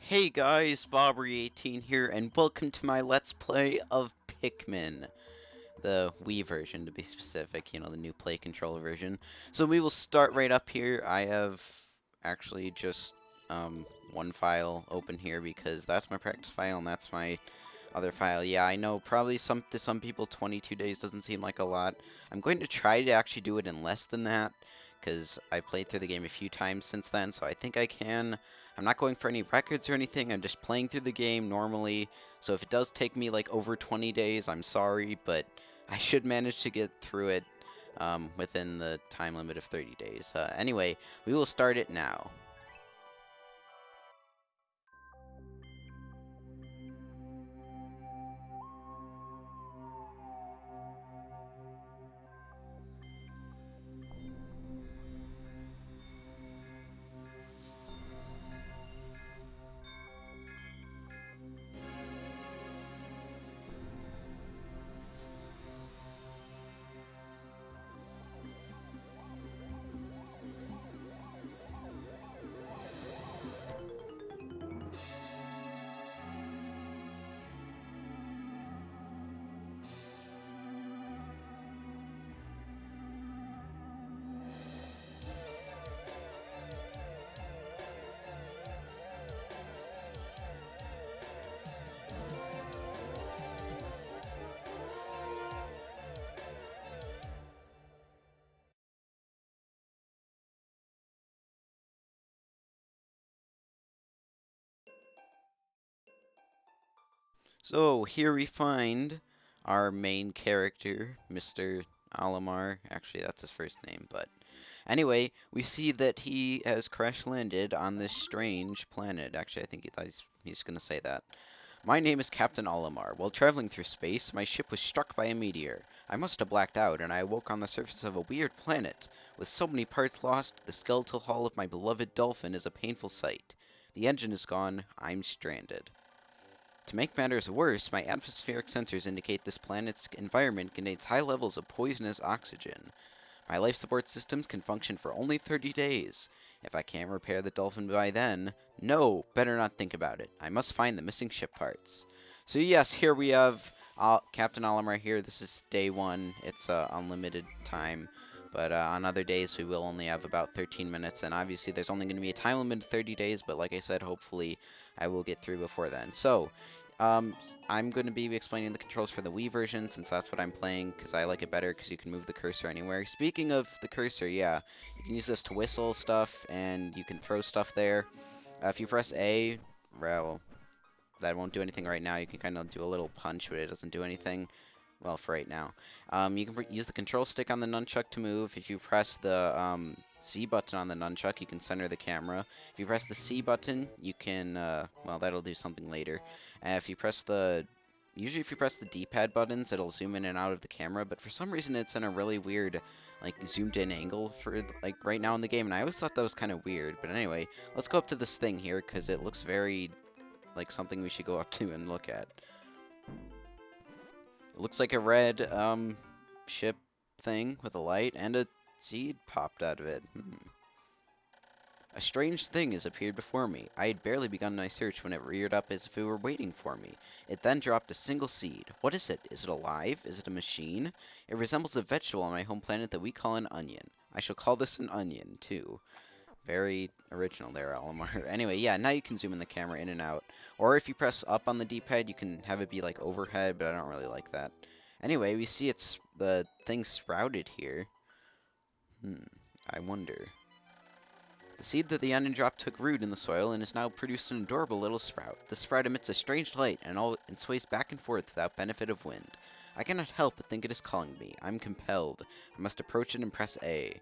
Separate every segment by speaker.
Speaker 1: Hey guys, Bobbery18 here, and welcome to my Let's Play of Pikmin. The Wii version, to be specific, the new Play Controller version. So we will start right up here. I have actually just one file open here because that's my practice file and that's my other file. Yeah, I know probably to some people 22 days doesn't seem like a lot. I'm going to try to actually do it in less than that because I played through the game a few times since then, so I think I can. I'm not going for any records or anything. I'm just playing through the game normally. So if it does take me like over 20 days, I'm sorry, but I should manage to get through it within the time limit of 30 days. Anyway, we will start it now. So here we find our main character, Mr. Alamar. Actually, that's his first name, but anyway, we see that he has crash landed on this strange planet. Actually, I think he's going to say that. My name is Captain Olimar. While traveling through space, my ship was struck by a meteor. I must have blacked out, and I awoke on the surface of a weird planet. With so many parts lost, the skeletal hull of my beloved dolphin is a painful sight. The engine is gone. I'm stranded. To make matters worse, my atmospheric sensors indicate this planet's environment contains high levels of poisonous oxygen. My life support systems can function for only 30 days. If I can't repair the dolphin by then, no, better not think about it. I must find the missing ship parts. So yes, here we have Captain Olimar here. This is day one. It's unlimited time. But on other days, we will only have about 13 minutes. And obviously, there's only going to be a time limit of 30 days. But like I said, hopefully, I will get through before then. So, I'm going to be explaining the controls for the Wii version, since that's what I'm playing, because I like it better, because you can move the cursor anywhere. Speaking of the cursor, yeah, you can use this to whistle stuff, and you can throw stuff there. If you press A, well, that won't do anything right now. You can kind of do a little punch, but it doesn't do anything. Well, for right now. You can use the control stick on the nunchuck to move. If you press the C button on the nunchuck, you can center the camera. If you press the C button, you can, well, that'll do something later. If you press the, usually if you press the D-pad buttons, it'll zoom in and out of the camera, but for some reason it's in a really weird, like, zoomed in angle for, like, right now in the game, and I always thought that was kind of weird. But anyway, let's go up to this thing here, because it looks very, like, something we should go up to and look at. It looks like a red ship thing with a light, and a seed popped out of it. A strange thing has appeared before me. I had barely begun my search when it reared up as if it were waiting for me. It then dropped a single seed. What is it? Is it alive? Is it a machine? It resembles a vegetable on my home planet that we call an onion. I shall call this an onion, too. Very original there, Alamar. Anyway, yeah, now you can zoom in the camera in and out. Or if you press up on the D-pad, you can have it be like overhead, but I don't really like that. Anyway, we see the thing sprouted here. I wonder. The seed that the onion drop took root in the soil and has now produced an adorable little sprout. The sprout emits a strange light and sways back and forth without benefit of wind. I cannot help but think it is calling me. I'm compelled. I must approach it and press A.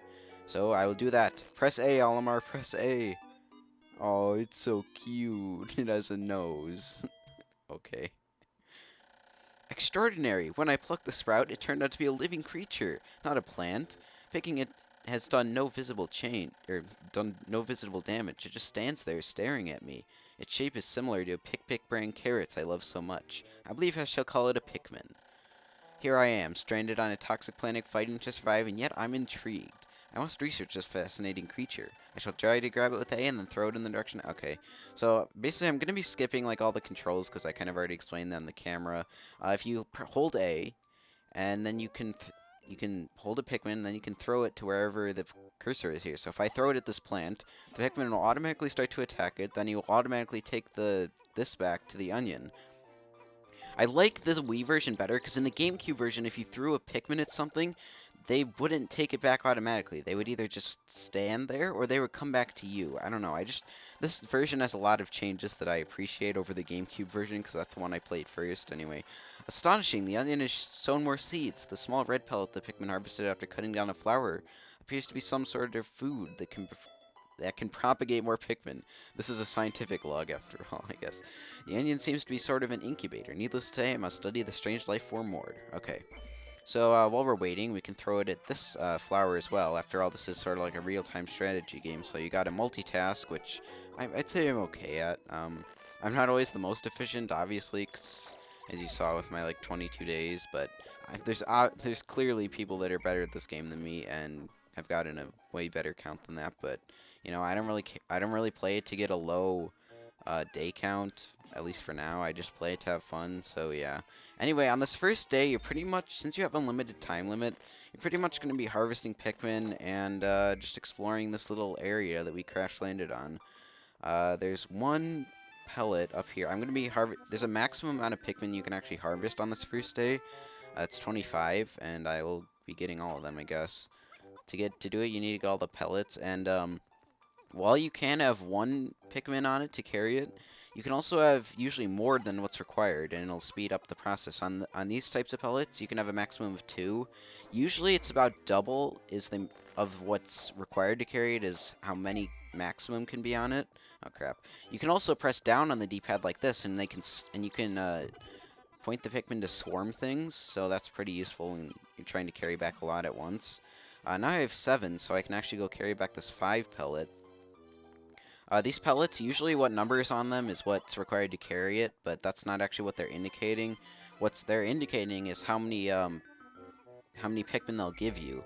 Speaker 1: So I will do that. Press A, Olimar, press A. Oh, it's so cute. It has a nose. Okay. Extraordinary! When I plucked the sprout, it turned out to be a living creature, not a plant. Picking it has done no visible done no visible damage. It just stands there staring at me. Its shape is similar to a Pick brand carrots I love so much. I believe I shall call it a Pikmin. Here I am, stranded on a toxic planet fighting to survive, and yet I'm intrigued. I must research this fascinating creature. I shall try to grab it with A and then throw it in the direction. Okay, so basically I'm going to be skipping like all the controls because I kind of already explained them on the camera. If you hold A, and then you can hold a Pikmin, and then you can throw it to wherever the cursor is here. So if I throw it at this plant, the Pikmin will automatically start to attack it. Then you will automatically take this back to the onion. I like the Wii version better because in the GameCube version, if you threw a Pikmin at something, they wouldn't take it back automatically. They would either just stand there or they would come back to you. I don't know. This version has a lot of changes that I appreciate over the GameCube version because that's the one I played first anyway. Astonishing, the onion has sown more seeds. The small red pellet the Pikmin harvested after cutting down a flower appears to be some sort of food that can propagate more Pikmin. This is a scientific log, after all, I guess. The onion seems to be sort of an incubator. Needless to say, I must study the strange life form more. Okay. So while we're waiting, we can throw it at this flower as well. After all, this is sort of like a real-time strategy game, so you got to multitask, which I'd say I'm okay at. I'm not always the most efficient, obviously, 'cause, as you saw with my like 22 days, but there's clearly people that are better at this game than me and have gotten a way better count than that. But you know, I don't really play it to get a low day count. At least for now, I just play it to have fun. So yeah. Anyway, on this first day, you're pretty much, since you have unlimited time limit, you're pretty much going to be harvesting Pikmin and just exploring this little area that we crash landed on. There's one pellet up here. I'm going to be There's a maximum amount of Pikmin you can actually harvest on this first day. It's 25, and I will be getting all of them, I guess. To do it, you need to get all the pellets, and while you can have one Pikmin on it to carry it, you can also have usually more than what's required, and it'll speed up the process. On these types of pellets, you can have a maximum of 2. Usually, it's about double of what's required to carry it is how many maximum can be on it. Oh crap! You can also press down on the D-pad like this, and you can point the Pikmin to swarm things. So that's pretty useful when you're trying to carry back a lot at once. Now I have 7, so I can actually go carry back this 5 pellet. These pellets, usually what number is on them is what's required to carry it, but that's not actually what they're indicating. What they're indicating is how many Pikmin they'll give you.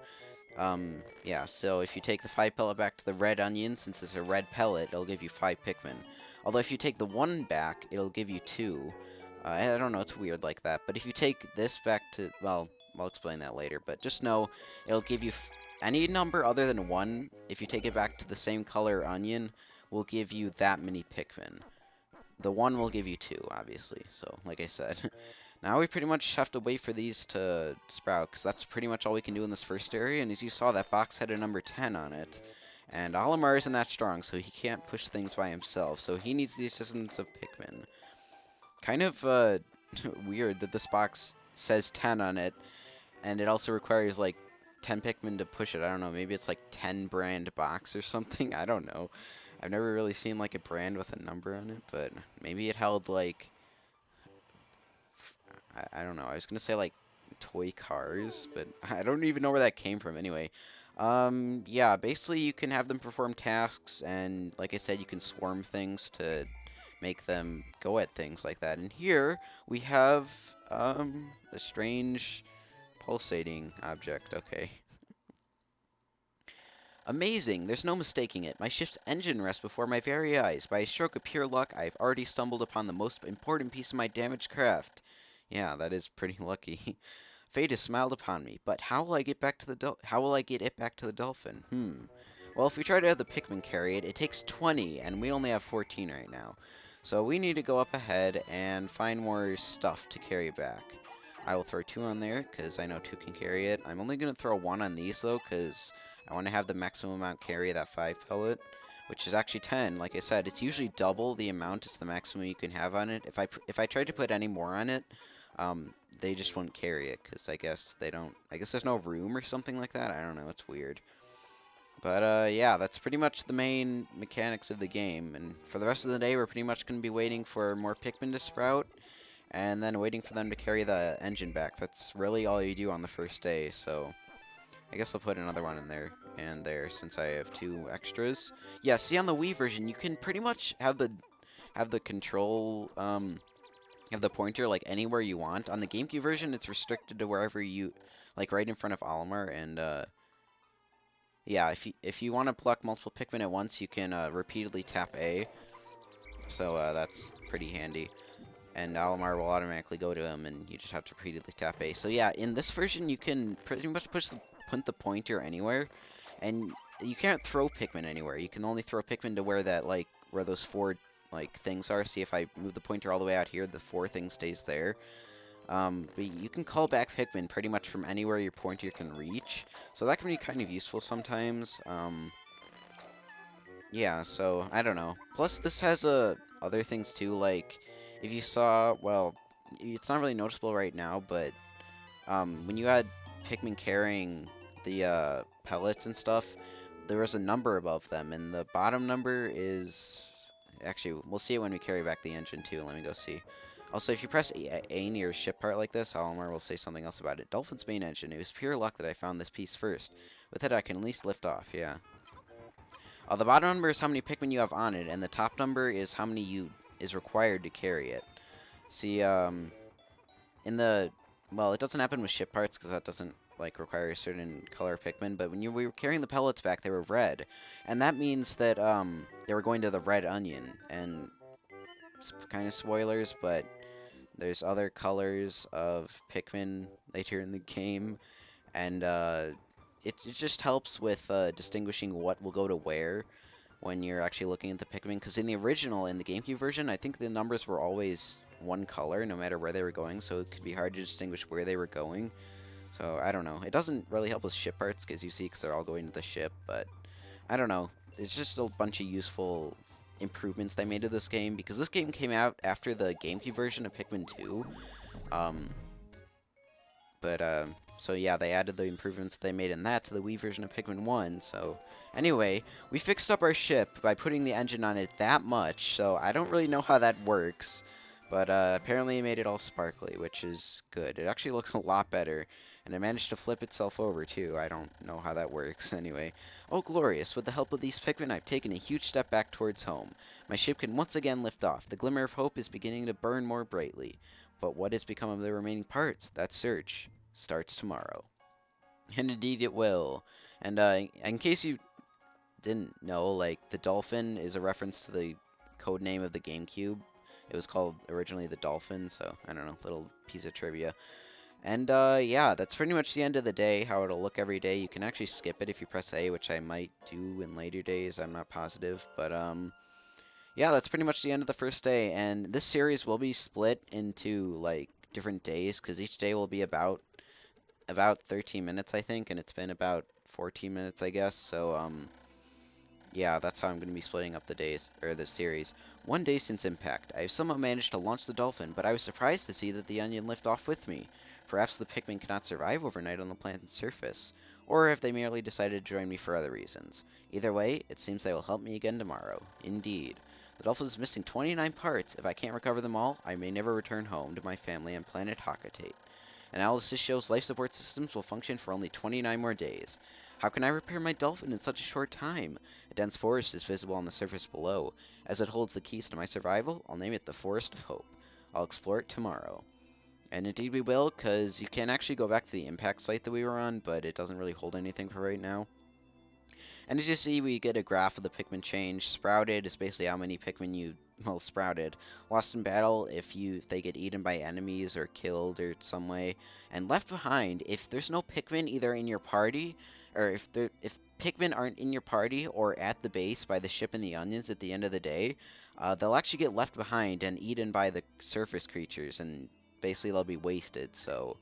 Speaker 1: Yeah, so if you take the 5 pellet back to the red onion, since it's a red pellet, it'll give you 5 Pikmin. Although if you take the 1 back, it'll give you 2. I don't know, it's weird like that. But if you take this back to, well, I'll explain that later, but just know it'll give you any number other than 1. If you take it back to the same color onion, will give you that many Pikmin. The 1 will give you 2, obviously. So, like I said, now we pretty much have to wait for these to sprout, because that's pretty much all we can do in this first area. And as you saw, that box had a number 10 on it. And Olimar isn't that strong, so he can't push things by himself. So he needs the assistance of Pikmin. Kind of weird that this box says 10 on it, and it also requires, like, 10 Pikmin to push it. I don't know, maybe it's like 10 brand box or something. I don't know. I've never really seen like a brand with a number on it, but maybe it held like, I don't know. I was gonna say like toy cars, but I don't even know where that came from anyway. Yeah, basically you can have them perform tasks, and like I said, you can swarm things to make them go at things like that. And here we have a strange pulsating object. Okay. Amazing! There's no mistaking it. My ship's engine rests before my very eyes. By a stroke of pure luck, I've already stumbled upon the most important piece of my damaged craft. Yeah, that is pretty lucky. Fate has smiled upon me, but how will I get back to the how will I get it back to the dolphin? Well, if we try to have the Pikmin carry it, it takes 20, and we only have 14 right now. So we need to go up ahead and find more stuff to carry back. I will throw 2 on there, because I know 2 can carry it. I'm only going to throw 1 on these, though, because I want to have the maximum amount carry that 5 pellet, which is actually 10. Like I said, it's usually double the amount is the maximum you can have on it. If I tried to put any more on it, they just wouldn't carry it, because I guess there's no room or something like that. I don't know, it's weird. But, yeah, that's pretty much the main mechanics of the game. And for the rest of the day, we're pretty much going to be waiting for more Pikmin to sprout, and then waiting for them to carry the engine back. That's really all you do on the first day, so I guess I'll put another one in there and there since I have 2 extras. Yeah, see on the Wii version, you can pretty much have the control, have the pointer like anywhere you want. On the GameCube version, it's restricted to wherever you, like right in front of Olimar, and Yeah, if you want to pluck multiple Pikmin at once, you can repeatedly tap A. So that's pretty handy. And Alamar will automatically go to him, and you just have to repeatedly tap A. So yeah, in this version, you can pretty much put the pointer anywhere, and you can't throw Pikmin anywhere. You can only throw Pikmin to where that where those four things are. See, if I move the pointer all the way out here, the four thing stays there. But you can call back Pikmin pretty much from anywhere your pointer can reach, so that can be kind of useful sometimes. Yeah, so I don't know. Plus, this has other things too. Like, if you saw, well, it's not really noticeable right now, but when you had Pikmin carrying the pellets and stuff, there was a number above them, and the bottom number is actually we'll see it when we carry back the engine too. Let me go see. Also, if you press A near a ship part like this, Alomar will say something else about it. Dolphin's main engine. It was pure luck that I found this piece first. With it, I can at least lift off. Yeah. The bottom number is how many Pikmin you have on it, and the top number is how many is required to carry it. See, in the well, it doesn't happen with ship parts because that doesn't require a certain color of Pikmin. But when we were carrying the pellets back, they were red, and that means that they were going to the red onion. And it's kind of spoilers, but there's other colors of Pikmin later in the game, and it just helps with distinguishing what will go to where when you're actually looking at the Pikmin. Because in the original, in the GameCube version, I think the numbers were always one color no matter where they were going, so it could be hard to distinguish where they were going. So I don't know. It doesn't really help with ship parts, because you see, because they're all going to the ship, but I don't know. It's just a bunch of useful improvements they made to this game, because this game came out after the GameCube version of Pikmin 2. Um, so yeah, they added the improvements they made in that to the Wii version of Pikmin 1. So anyway, we fixed up our ship by putting the engine on it that much, so I don't really know how that works. But apparently it made it all sparkly, which is good. It actually looks a lot better. And it managed to flip itself over, too. I don't know how that works, anyway. Oh, glorious. With the help of these Pikmin, I've taken a huge step back towards home. My ship can once again lift off. The glimmer of hope is beginning to burn more brightly. But what has become of the remaining parts? That search starts tomorrow. And indeed it will. And in case you didn't know, the Dolphin is a reference to the code name of the GameCube. It was called originally the Dolphin, so I don't know, little piece of trivia. And yeah, that's pretty much the end of the day, how it'll look every day. You can actually skip it if you press A, which I might do in later days. I'm not positive, but yeah, that's pretty much the end of the first day. And this series will be split into different days, because each day will be about 13 minutes, I think, and it's been about 14 minutes, I guess. So yeah, that's how I'm going to be splitting up the days, or the series. One day since impact. I have somehow managed to launch the Dolphin, but I was surprised to see that the Onion lift off with me. Perhaps the Pikmin cannot survive overnight on the planet's surface, or if they merely decided to join me for other reasons. Either way, it seems they will help me again tomorrow. Indeed. The Dolphin is missing 29 parts. If I can't recover them all, I may never return home to my family on planet Hakatate. Analysis shows life support systems will function for only 29 more days. How can I repair my Dolphin in such a short time? A dense forest is visible on the surface below. As it holds the keys to my survival, I'll name it the Forest of Hope. I'll explore it tomorrow. And indeed we will, because you can actually go back to the impact site that we were on, but it doesn't really hold anything for right now. And as you see, we get a graph of the Pikmin change. Sprouted is basically how many Pikmin you, well, sprouted. Lost in battle if they get eaten by enemies or killed or some way. And left behind, if there's no Pikmin either in your party, or if Pikmin aren't in your party or at the base by the ship and the onions at the end of the day, they'll actually get left behind and eaten by the surface creatures, and basically they'll be wasted. So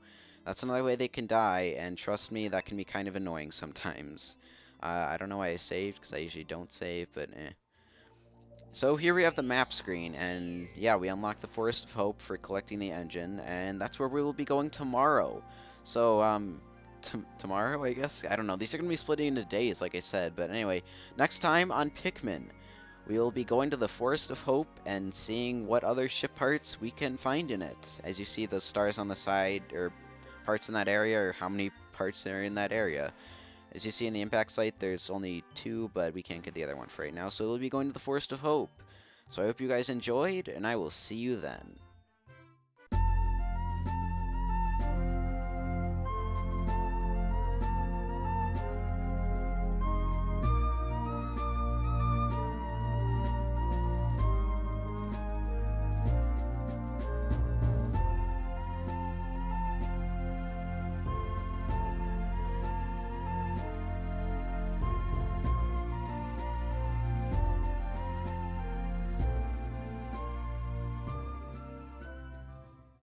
Speaker 1: that's another way they can die, and trust me, that can be kind of annoying sometimes. I don't know why I saved, because I usually don't save, but eh. So here we have the map screen, and yeah, we unlock the Forest of Hope for collecting the engine, and that's where we will be going tomorrow. So, tomorrow, I guess? I don't know. These are going to be splitting into days, like I said, but anyway, next time on Pikmin, we will be going to the Forest of Hope and seeing what other ship parts we can find in it. As you see those stars on the side, or parts in that area, or how many parts are in that area. As you see in the impact site, there's only 2, but we can't get the other one for right now, so we'll be going to the Forest of Hope. So I hope you guys enjoyed, and I will see you then.